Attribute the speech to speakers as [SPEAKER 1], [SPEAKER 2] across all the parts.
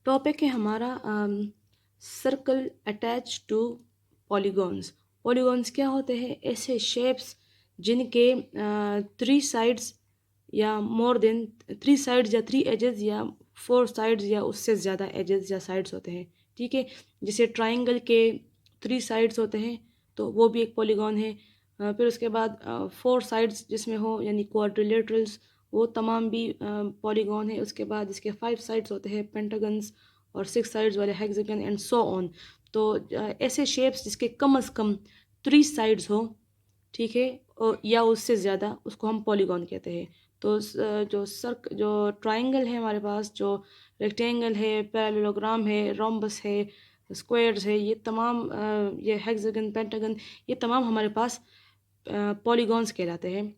[SPEAKER 1] Topic है हमारा circle attach to polygons. Polygons क्या होते हैं? ऐसे शेप्स जिनके 3 साइड्स या मोर देन 3 साइड्स या 3 एजेस या 4 साइड्स या उससे ज़्यादा एजेस या साइड्स होते हैं। ठीक है, जैसे ट्राइंगल के 3 साइड्स होते हैं तो वो भी एक पॉलीगॉन है। फिर उसके बाद 4 साइड्स जिसमें हो यानी क्वाड्रिलेटरल्स, वो तमाम भी पॉलीगॉन है। उसके बाद इसके 5 साइड्स होते हैं पेंटागन्स, और 6 साइड्स वाले हेक्सागन एंड सो ऑन। तो ऐसे शेप्स जिसके कम अज़ कम 3 साइड्स हो, ठीक है, या उससे ज़्यादा, उसको हम पॉलीगॉन कहते हैं। तो जो ट्राइंगल है हमारे पास, जो रेक्टेंगल है, पैरेललोग्राम है, रोम्बस है, स्क्वायर्स है, ये तमाम ये हेक्सागन, पेंटागन, ये तमाम हमारे पास पॉलीगॉन्स कहलाते हैं।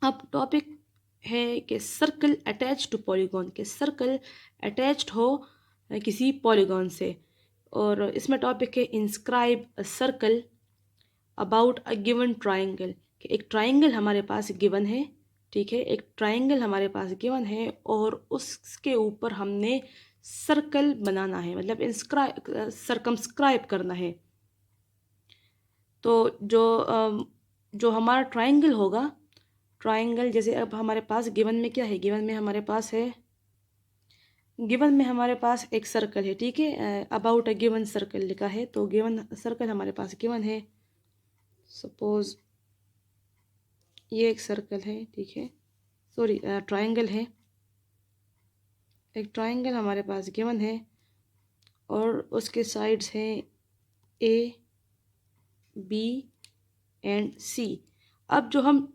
[SPEAKER 1] अब टॉपिक है कि सर्कल अटैच टू पॉलीगॉन, के सर्कल अटैच्ड हो किसी पॉलीगॉन से। और इसमें टॉपिक है inscribe a circle about a given triangle, कि एक ट्राइंगल हमारे पास गिवन है। ठीक है, एक ट्राइंगल हमारे पास गिवन है और उसके ऊपर हमने सर्कल बनाना है, मतलब सरकमस्क्राइब करना है। तो जो हमारा ट्राइंगल होगा, ट्राइंगल जैसे अब हमारे पास गिवन में क्या है, गिवन में हमारे पास एक सर्कल है। ठीक है, अबाउट अ गिवन सर्कल लिखा है, तो गिवन सर्कल हमारे पास गिवन है। सपोज ये एक सर्कल है, ठीक है, सॉरी ट्राइंगल है, एक ट्राइंगल हमारे पास गिवन है और उसके साइड्स हैं ए, बी एंड सी। अब जो हम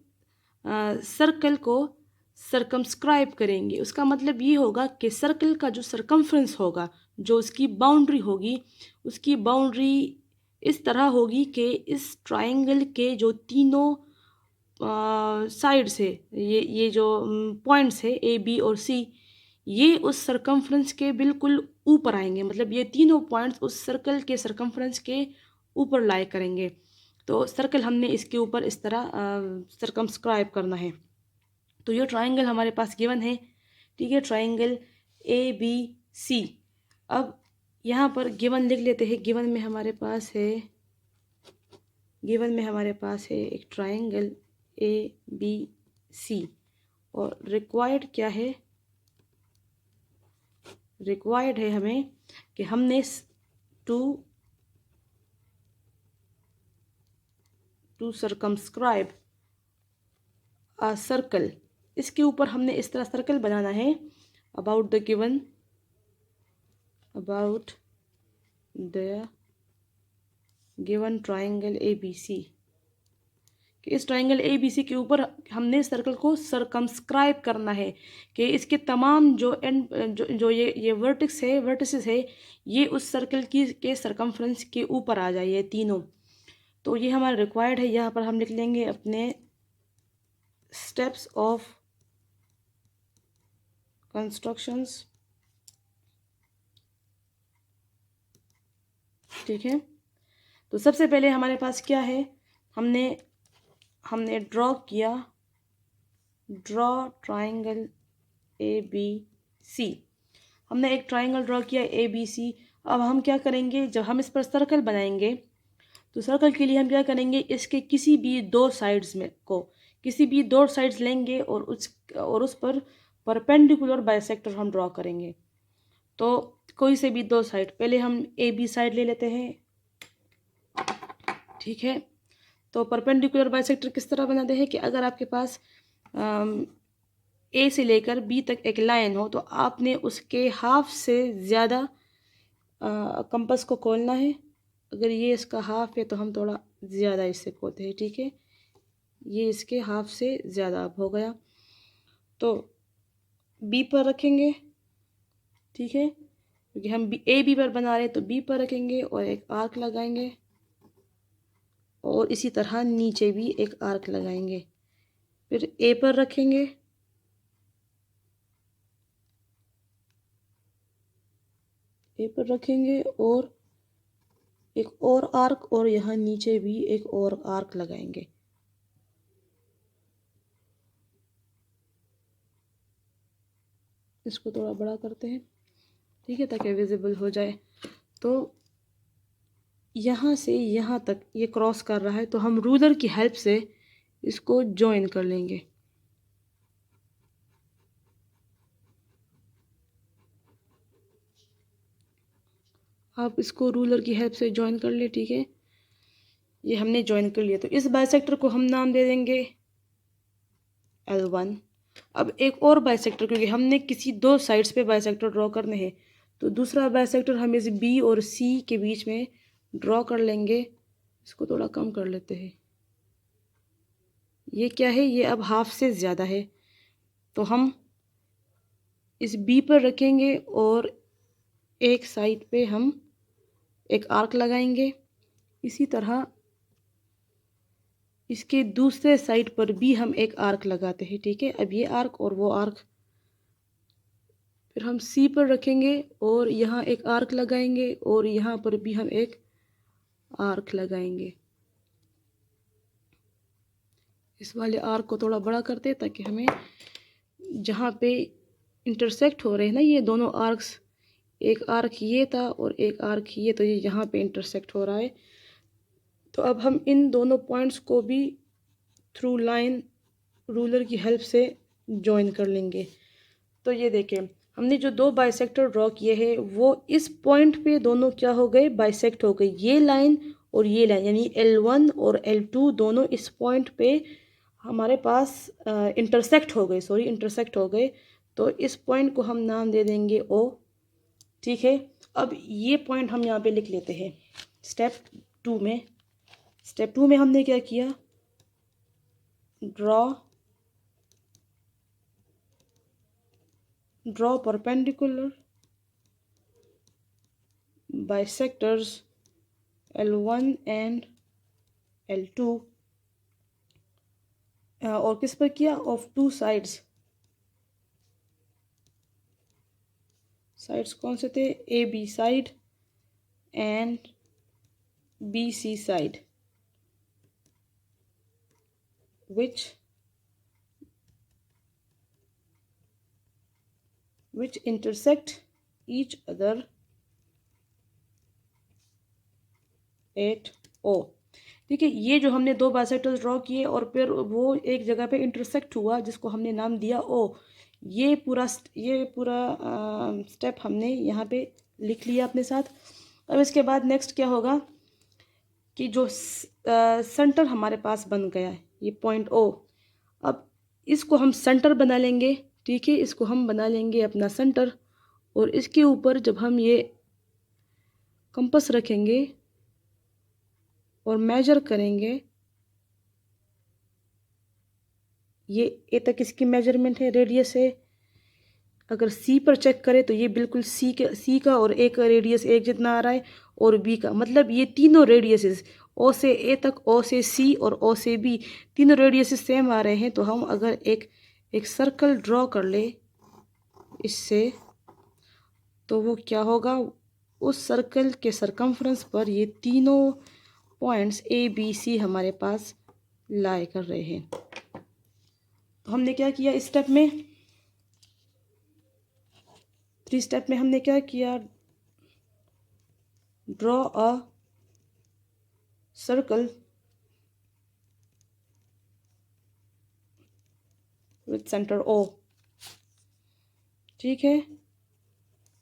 [SPEAKER 1] सर्कल को सरकमस्क्राइब करेंगे, उसका मतलब ये होगा कि सर्कल का जो सरकमफ्रेंस होगा, जो उसकी बाउंड्री होगी, उसकी बाउंड्री इस तरह होगी कि इस ट्राइंगल के जो तीनों साइड्स है, ये जो पॉइंट्स है ए, बी और सी, ये उस सरकमफ्रेंस के बिल्कुल ऊपर आएंगे। मतलब ये तीनों पॉइंट्स उस सर्कल के सरकमफ्रेंस के ऊपर लाई करेंगे। तो सर्कल हमने इसके ऊपर इस तरह सरकमस्क्राइब करना है। तो ये ट्राइंगल हमारे पास गिवन है, ठीक है, ट्राइंगल ए बी सी। अब यहाँ पर गिवन लिख लेते हैं। गिवन में हमारे पास है एक ट्राइंगल ए बी सी, और रिक्वायर्ड है हमें कि हमने टू सरकमस्क्राइब अ सर्कल, इसके ऊपर हमने इस तरह सर्कल बनाना है about the given triangle A B C, कि इस ट्राइंगल ए बी सी के ऊपर हमने सर्कल को सरकमस्क्राइब करना है, कि इसके तमाम जो ये वर्टिसेस है, ये उस सर्कल के सरकमफ्रेंस के ऊपर आ जाए, ये तीनों। तो ये हमारा रिक्वायर्ड है। यहाँ पर हम लिख लेंगे अपने स्टेप्स ऑफ कंस्ट्रक्शंस। ठीक है, तो सबसे पहले हमारे पास क्या है, हमने draw triangle A B C. हमने एक ट्राइंगल ड्रॉ किया ए बी सी। अब हम क्या करेंगे, जब हम इस पर सर्कल बनाएंगे, तो सर्कल के लिए हम क्या करेंगे, इसके किसी भी दो साइड्स लेंगे और उस पर परपेंडिकुलर बाइसेक्टर हम ड्रॉ करेंगे। तो कोई से भी दो साइड, पहले हम ए बी साइड ले लेते हैं। ठीक है, तो परपेंडिकुलर बाइसेक्टर किस तरह बनाते हैं कि अगर आपके पास ए से लेकर बी तक एक लाइन हो, तो आपने उसके हाफ से ज़्यादा कंपास को खोलना है। अगर ये इसका हाफ है तो हम थोड़ा ज़्यादा इससे खोलते हैं। ठीक है, ये इसके हाफ से ज़्यादा अब हो गया, तो बी पर रखेंगे। ठीक है, क्योंकि हम ए बी पर बना रहे हैं, तो बी पर रखेंगे और एक आर्क लगाएंगे, और इसी तरह नीचे भी एक आर्क लगाएंगे। फिर ए पर रखेंगे, और एक और आर्क, और यहाँ नीचे भी एक और आर्क लगाएंगे। इसको थोड़ा बड़ा करते हैं। ठीक है, ताकि विजिबल हो जाए। तो यहाँ से यहाँ तक ये क्रॉस कर रहा है, तो हम रूलर की हेल्प से इसको ज्वाइन कर लेंगे। आप इसको रूलर की हेल्प से ज्वाइन कर ले, ठीक है। ये हमने ज्वाइन कर लिया, तो इस बाइसेक्टर को हम नाम दे देंगे L1। अब एक और बाइसेक्टर, क्योंकि हमने किसी दो साइड्स पे बाइसेक्टर ड्रॉ करने हैं, तो दूसरा बाइसेक्टर हम इस B और C के बीच में ड्रॉ कर लेंगे। इसको थोड़ा कम कर लेते हैं। ये क्या है, ये अब हाफ से ज़्यादा है, तो हम इस B पर रखेंगे और एक साइड पे हम एक आर्क लगाएंगे। इसी तरह इसके दूसरे साइड पर भी हम एक आर्क लगाते हैं, ठीक है। अब ये आर्क और वो आर्क, फिर हम C पर रखेंगे और यहाँ एक आर्क लगाएंगे और यहाँ पर भी हम एक आर्क लगाएंगे। इस वाले आर्क को थोड़ा बड़ा करते हैं, ताकि हमें जहाँ पे इंटरसेक्ट हो रहे हैं ना ये दोनों आर्क्स, एक आर्क ये था और एक आर्क ये, तो ये यहाँ पे इंटरसेक्ट हो रहा है। तो अब हम इन दोनों पॉइंट्स को भी थ्रू लाइन रूलर की हेल्प से ज्वाइन कर लेंगे। तो ये देखें, हमने जो दो बाइसेक्टर ड्रॉ किए हैं वो इस पॉइंट पे दोनों क्या हो गए, बाइसेक्ट हो गए। ये लाइन और ये लाइन, यानी L1 और L2 दोनों इस पॉइंट पे हमारे पास इंटरसेक्ट हो गए, इंटरसेक्ट हो गए। तो इस पॉइंट को हम नाम दे देंगे O, ठीक है। अब ये पॉइंट हम यहाँ पे लिख लेते हैं स्टेप टू में। स्टेप टू में हमने क्या किया, draw perpendicular bisectors L1 and L2, और किस पर किया, ऑफ टू साइड्स। साइड्स कौन से थे, AB side and BC side, which intersect each other at O। ठीक है, ये जो हमने दो बाइसेक्टर्स ड्रॉ किए और फिर वो एक जगह पे इंटरसेक्ट हुआ, जिसको हमने नाम दिया O। ये पूरा स्टेप हमने यहाँ पे लिख लिया अपने साथ। अब इसके बाद नेक्स्ट क्या होगा कि जो सेंटर हमारे पास बन गया है, ये पॉइंट O, अब इसको हम सेंटर बना लेंगे, ठीक है। इसको हम बना लेंगे अपना सेंटर, और इसके ऊपर जब हम ये कंपास रखेंगे और मेजर करेंगे, ये ए तक इसकी मेजरमेंट है, रेडियस है। अगर सी पर चेक करें तो ये बिल्कुल सी का और ए का रेडियस एक जितना आ रहा है, और बी का, मतलब ये तीनों रेडियसेस ओ से ए तक, ओ से सी और ओ से बी, तीनों रेडियसेस सेम आ रहे हैं। तो हम अगर एक सर्कल ड्रॉ कर ले इससे, तो वो क्या होगा, उस सर्कल के सरकमफ्रेंस पर ये तीनों पॉइंट्स ए बी सी हमारे पास लाई कर रहे हैं। तो हमने क्या किया इस स्टेप में, 3 स्टेप में हमने क्या किया, draw a circle with centre O, ठीक है,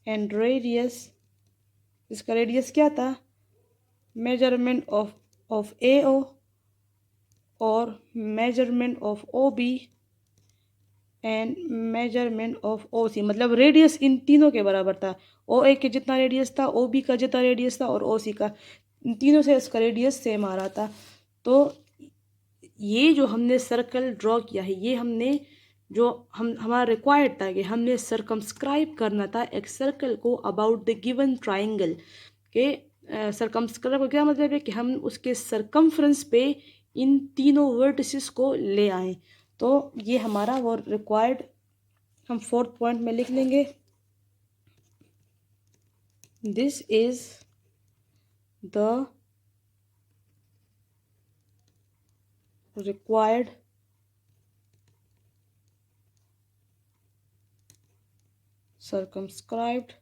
[SPEAKER 1] एंड रेडियस, इसका रेडियस क्या था, मेजरमेंट ऑफ AO और measurement of OB and measurement of OC, मतलब रेडियस इन तीनों के बराबर था। OA के जितना रेडियस था, OB का जितना रेडियस था, और OC का, तीनों से इसका रेडियस सेम आ रहा था। तो ये जो हमने सर्कल ड्रॉ किया है, ये हमने जो हमारा रिक्वायर्ड था कि हमने सरकमस्क्राइब करना था एक सर्कल को अबाउट द गिवन ट्राइंगल के। सरकमस्क्राइब का क्या मतलब है कि हम उसके सरकमफ्रेंस पे इन तीनों वर्टिसेस को ले आए। तो ये हमारा वो रिक्वायर्ड, हम 4th पॉइंट में लिख लेंगे, this is the required circumscribed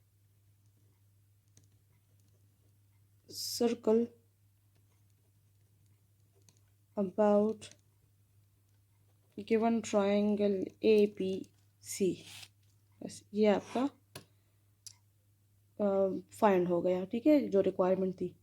[SPEAKER 1] circle about given triangle APC। बस ये आपका फाइंड हो गया, ठीक है, जो रिक्वायरमेंट थी।